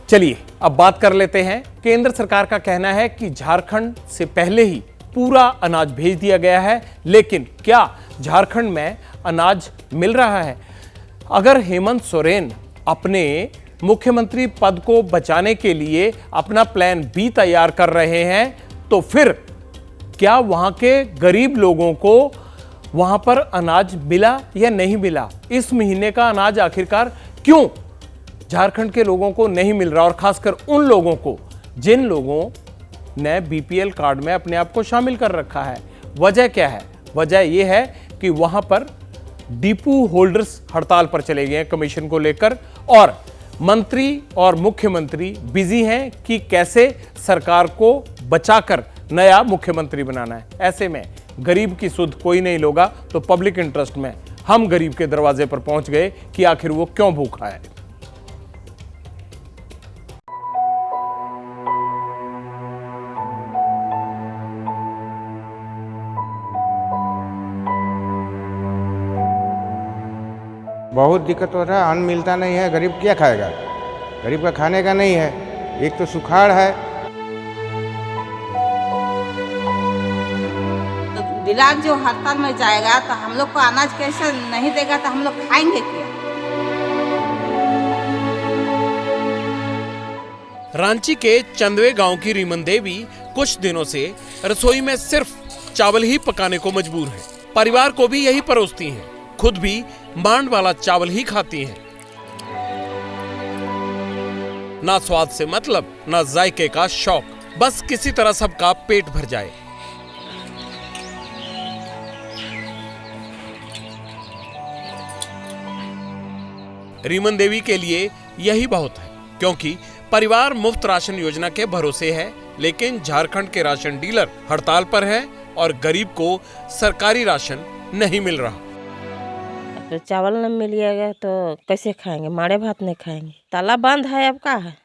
चलिए अब बात कर लेते हैं। केंद्र सरकार का कहना है कि झारखंड से पहले ही पूरा अनाज भेज दिया गया है, लेकिन क्या झारखंड में अनाज मिल रहा है? अगर हेमंत सोरेन अपने मुख्यमंत्री पद को बचाने के लिए अपना प्लान बी तैयार कर रहे हैं, तो फिर क्या वहां के गरीब लोगों को वहां पर अनाज मिला या नहीं मिला? इस महीने का अनाज आखिरकार क्यों झारखंड के लोगों को नहीं मिल रहा, और खासकर उन लोगों को जिन लोगों ने बीपीएल कार्ड में अपने आप को शामिल कर रखा है? वजह क्या है? वजह यह है कि वहां पर डिपो होल्डर्स हड़ताल पर चले गए हैं कमीशन को लेकर, और मंत्री और मुख्यमंत्री बिजी हैं कि कैसे सरकार को बचाकर नया मुख्यमंत्री बनाना है। ऐसे में गरीब की सुध कोई नहीं लोगा, तो पब्लिक इंटरेस्ट में हम गरीब के दरवाजे पर पहुंच गए कि आखिर वो क्यों भूखा है। बहुत दिक्कत हो रहा है, अन्न मिलता नहीं है, गरीब क्या खाएगा? गरीब का खाने का नहीं है। एक तो सुखाड़ है। डीलर जो हड़ताल में जाएगा तो हम लोग को अनाज कैसे नहीं देगा, तो हम लोग खाएंगे क्या? रांची के चंदवे गांव की रीमन देवी कुछ दिनों से रसोई में सिर्फ चावल ही पकाने को मजबूर है। परिवार को भी यही परोसती हैं, खुद भी मांड वाला चावल ही खाती हैं। ना स्वाद से मतलब, ना जायके का शौक, बस किसी तरह सबका पेट भर जाए। रीमन देवी के लिए यही बहुत है, क्योंकि परिवार मुफ्त राशन योजना के भरोसे है, लेकिन झारखंड के राशन डीलर हड़ताल पर है और गरीब को सरकारी राशन नहीं मिल रहा। तो चावल न मिलिएगा तो कैसे खाएंगे? माड़े भात नहीं खाएंगे। ताला बंद है, अब का है?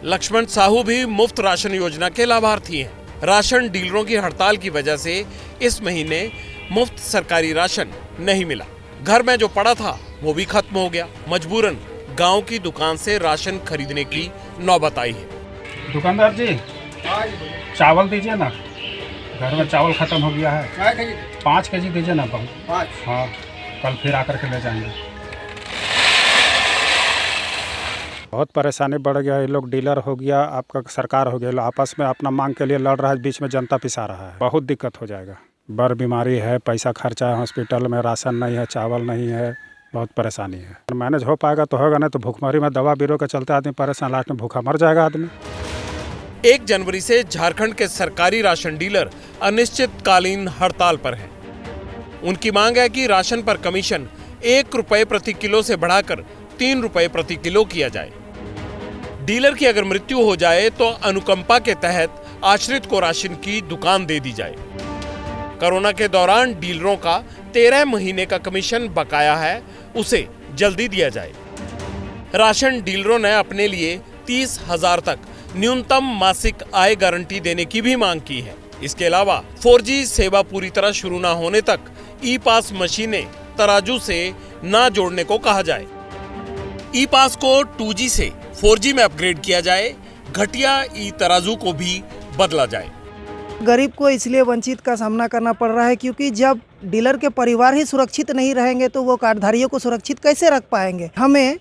लक्ष्मण साहू भी मुफ्त राशन योजना के लाभार्थी हैं। राशन डीलरों की हड़ताल की वजह से इस महीने मुफ्त सरकारी राशन नहीं मिला। घर में जो पड़ा था वो भी खत्म हो गया। मजबूरन गांव की दुकान से राशन खरीदने की नौबत आई है। दुकानदार जी, चावल दीजिए ना, घर में चावल खत्म हो गया है। 5 केजी दीजिए ना। बहुत हाँ, कल फिर आकर के ले जाएंगे। बहुत परेशानी बढ़ गया। ये लोग डीलर हो गया, आपका सरकार हो गया, आपस में अपना मांग के लिए लड़ रहा है, बीच में जनता पिसा रहा है। बहुत दिक्कत हो जाएगा। बड़ बीमारी है, पैसा खर्चा है हॉस्पिटल में, राशन नहीं है, चावल नहीं है, बहुत परेशानी है। मैनेज हो पाएगा तो होगा, नहीं तो भूखमरी में दवा बीरो के चलते आदमी परेशान, लास्ट में भूखा मर जाएगा आदमी। 1 जनवरी से झारखंड के सरकारी राशन डीलर अनिश्चितकालीन हड़ताल पर हैं। उनकी मांग है कि राशन पर कमीशन 1 रुपए प्रति किलो से बढ़ाकर 3 रुपए प्रति किलो किया जाए। डीलर की अगर मृत्यु हो जाए तो अनुकंपा के तहत आश्रित को राशन की दुकान दे दी जाए। कोरोना के दौरान डीलरों का 13 महीने का कमीशन बकाया है, उसे जल्दी दिया जाए। राशन डीलरों ने अपने लिए 30,000 तक न्यूनतम मासिक आय गारंटी देने की भी मांग की है। इसके अलावा 4G सेवा पूरी तरह शुरू न होने तक ई पास मशीनें तराजू से ना जोड़ने को कहा जाए। ई पास को 2G से 4G में अपग्रेड किया जाए। घटिया ई तराजू को भी बदला जाए। गरीब को इसलिए वंचित का सामना करना पड़ रहा है क्योंकि जब डीलर के परिवार ही सुरक्षित नहीं रहेंगे तो वो कार्डधारियों को सुरक्षित कैसे रख पाएंगे। हमें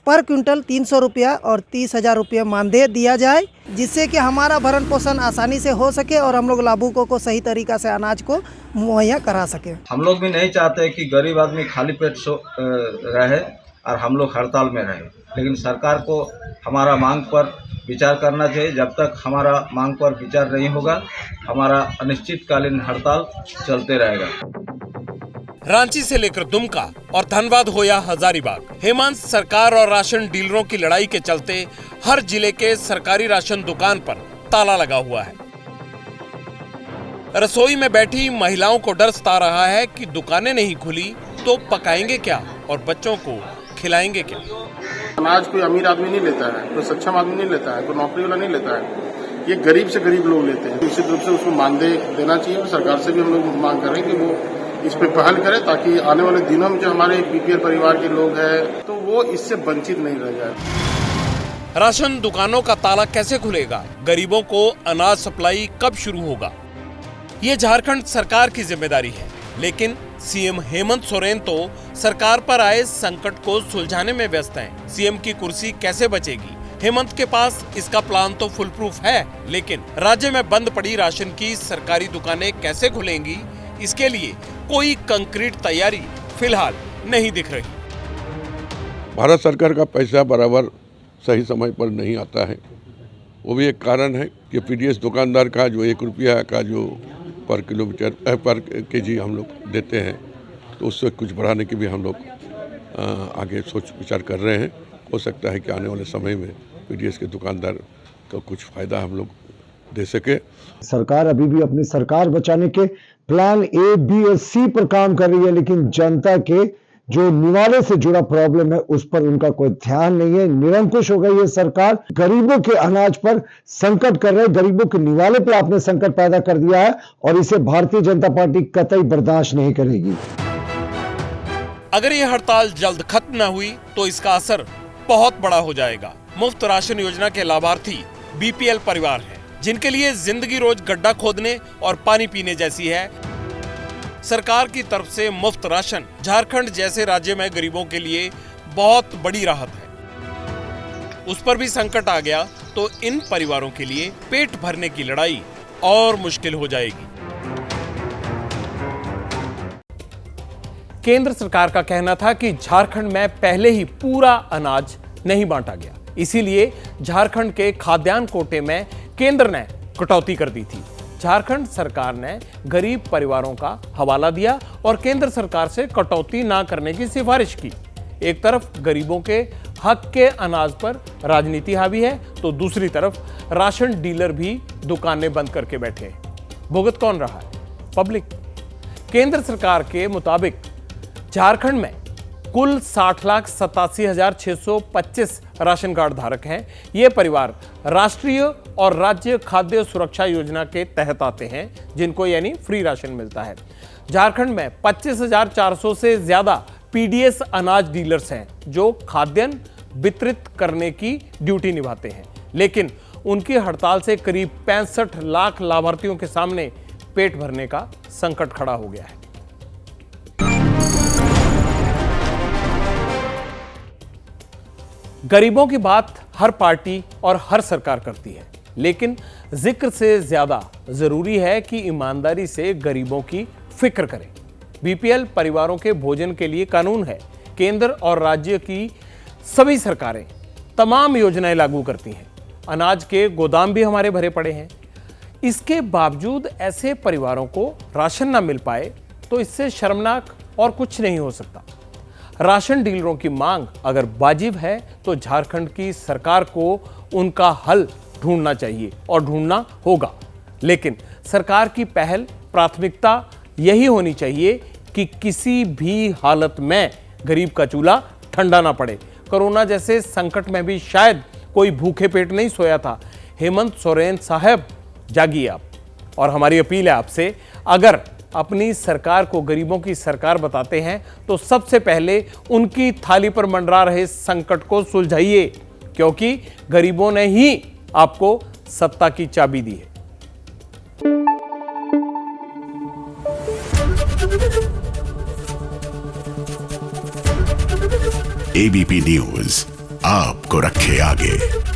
पर क्विंटल 300 रुपया और 30,000 रुपया मानदेय दिया जाए, जिससे कि हमारा भरण पोषण आसानी से हो सके और हम लोग लाभुकों को सही तरीका से अनाज को मुहैया करा सके। हम लोग भी नहीं चाहते कि गरीब आदमी खाली पेट रहे और हम लोग हड़ताल में रहे, लेकिन सरकार को हमारा मांग पर विचार करना चाहिए। जब तक हमारा मांग पर विचार नहीं होगा, हमारा अनिश्चितकालीन हड़ताल चलते रहेगा। रांची से लेकर दुमका और धनबाद हो या हजारीबाग, हेमंत सरकार और राशन डीलरों की लड़ाई के चलते हर जिले के सरकारी राशन दुकान पर ताला लगा हुआ है। रसोई में बैठी महिलाओं को डर सता रहा है कि दुकानें नहीं खुली तो पकाएंगे क्या और बच्चों को खिलाएंगे क्या। अनाज कोई अमीर आदमी नहीं लेता है, कोई सक्षम आदमी नहीं लेता है, कोई नौकरी वाला नहीं लेता है, ये गरीब से गरीब लोग लेते हैं। निश्चित रूप से उसको मानदेय देना चाहिए। सरकार से भी हम लोग मांग करें कि वो इस पे पहल करें, ताकि आने वाले दिनों में जो हमारे बीपीएल परिवार के लोग हैं तो वो इससे वंचित नहीं रह जाए। राशन दुकानों का ताला कैसे खुलेगा? गरीबों को अनाज सप्लाई कब शुरू होगा? ये झारखंड सरकार की जिम्मेदारी है, लेकिन सीएम हेमंत सोरेन तो सरकार पर आए संकट को सुलझाने में व्यस्त हैं। सीएम की कुर्सी कैसे बचेगी? हेमंत के पास इसका प्लान तो फुल प्रूफ है, लेकिन राज्य में बंद पड़ी राशन की सरकारी दुकानें कैसे खुलेंगी, इसके लिए कोई कंक्रीट तैयारी फिलहाल नहीं दिख रही। भारत सरकार का पैसा बराबर सही समय पर नहीं आता है। वो भी एक कारण है कि पीडीएस दुकानदार का जो 1 रुपया का जो पर किलोमीटर पर केजी हम लोग देते हैं, तो उससे कुछ बढ़ाने की भी हम लोग आगे सोच विचार कर रहे हैं। हो सकता है कि आने वाले समय में पीडीएस के दुकानदार को कुछ फायदा हम लोग दे सके। सरकार अभी भी अपनी सरकार बचाने के प्लान ए, बी और सी पर काम कर रही है, लेकिन जनता के जो निवाले से जुड़ा प्रॉब्लम है उस पर उनका कोई ध्यान नहीं है। निरंकुश हो गई है सरकार। गरीबों के अनाज पर संकट कर रहे, गरीबों के निवाले पर आपने संकट पैदा कर दिया है और इसे भारतीय जनता पार्टी कतई बर्दाश्त नहीं करेगी। अगर ये हड़ताल जल्द खत्म न हुई तो इसका असर बहुत बड़ा हो जाएगा। मुफ्त राशन योजना के लाभार्थी बीपीएल परिवार हैं, जिनके लिए जिंदगी रोज गड्ढा खोदने और पानी पीने जैसी है। सरकार की तरफ से मुफ्त राशन झारखंड जैसे राज्य में गरीबों के लिए बहुत बड़ी राहत है। उस पर भी संकट आ गया तो इन परिवारों के लिए पेट भरने की लड़ाई और मुश्किल हो जाएगी। केंद्र सरकार का कहना था कि झारखंड में पहले ही पूरा अनाज नहीं बांटा गया, इसीलिए झारखंड के खाद्यान्न कोटे में केंद्र ने कटौती कर दी थी। झारखंड सरकार ने गरीब परिवारों का हवाला दिया और केंद्र सरकार से कटौती ना करने की सिफारिश की। एक तरफ गरीबों के हक के अनाज पर राजनीति हावी है, तो दूसरी तरफ राशन डीलर भी दुकानें बंद करके बैठे हैं। भुगत कौन रहा है? पब्लिक। केंद्र सरकार के मुताबिक झारखंड में कुल 60,87,625 राशन कार्ड धारक हैं। ये परिवार राष्ट्रीय और राज्य खाद्य सुरक्षा योजना के तहत आते हैं, जिनको यानी फ्री राशन मिलता है। झारखंड में 25,400 से ज्यादा पीडीएस अनाज डीलर्स हैं, जो खाद्यान्न वितरित करने की ड्यूटी निभाते हैं, लेकिन उनकी हड़ताल से करीब 65 लाख लाभार्थियों के सामने पेट भरने का संकट खड़ा हो गया है। गरीबों की बात हर पार्टी और हर सरकार करती है, लेकिन जिक्र से ज्यादा जरूरी है कि ईमानदारी से गरीबों की फिक्र करें। बीपीएल परिवारों के भोजन के लिए कानून है। केंद्र और राज्य की सभी सरकारें तमाम योजनाएं लागू करती हैं। अनाज के गोदाम भी हमारे भरे पड़े हैं। इसके बावजूद ऐसे परिवारों को राशन ना मिल पाए तो इससे शर्मनाक और कुछ नहीं हो सकता। राशन डीलरों की मांग अगर वाजिब है तो झारखंड की सरकार को उनका हल ढूंढना चाहिए और ढूंढना होगा, लेकिन सरकार की पहल प्राथमिकता यही होनी चाहिए कि किसी भी हालत में गरीब का चूल्हा ठंडा ना पड़े। कोरोना जैसे संकट में भी शायद कोई भूखे पेट नहीं सोया था। हेमंत सोरेन साहब, जागिए आप। और हमारी अपील है आपसे, अगर अपनी सरकार को गरीबों की सरकार बताते हैं तो सबसे पहले उनकी थाली पर मंडरा रहे संकट को सुलझाइए, क्योंकि गरीबों ने ही आपको सत्ता की चाबी दी है। एबीपी न्यूज आपको रखे आगे।